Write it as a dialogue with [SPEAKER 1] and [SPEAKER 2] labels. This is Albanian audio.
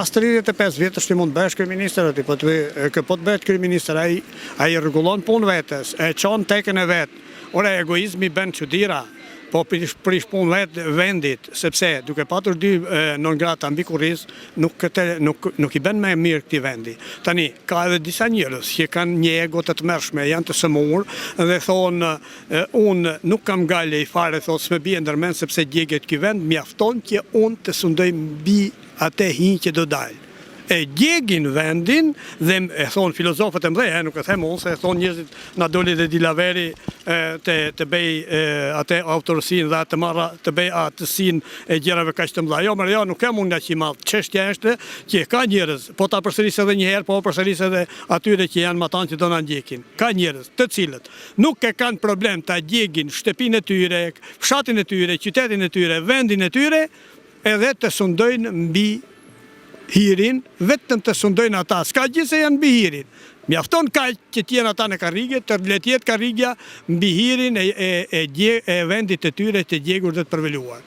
[SPEAKER 1] pas 35 vjetësh ti mund bëhesh kryeministër aty, po të bëhet kryeministër, ai rregullon punë vetes, e çon tekën e vet. Ora egoizmi bën çuditëra, po prish punë vetë vendit, sepse duke patur dy non grata mbi kurriz, nuk i bën më mirë këtij vendi. Tani, ka edhe disa njerëz që kanë një ego të tmerrshme, janë të sëmur dhe thonë unë nuk kam gale i fare, thotë s'më bie ndërmend sepse djegët ky vend, mjafton që unë të sundoj mbi atë hinj që do dalë. E djegin vendin dhe e thonë filozofët e mdhej, nuk e them unë, se e thonë njerëzit na doli dhe Dilaveri të bëj atë autorësinë dhe të bëj atësinë e gjërave kaq të mëdha. Jo, nuk kam unë aq i madh. Çështja është që ka njerëz, po ta përsëris edhe një herë, po përsëris edhe atyre që janë matan që do na ndjekin. Ka njerëz të cilët nuk e kanë problem ta djegin shtëpinë e tyre, fshatin e tyre, qytetin e tyre, vendin e tyre, edhe të sundojnë mbi hirin, vetëm të sundojnë ata, s'ka gjithë se janë mbi hirin. Mjafton kaq që t'jenë ata në karrige, të letjet karrigja mbi hirin e vendit të tyre të djegur dhe të përveluar.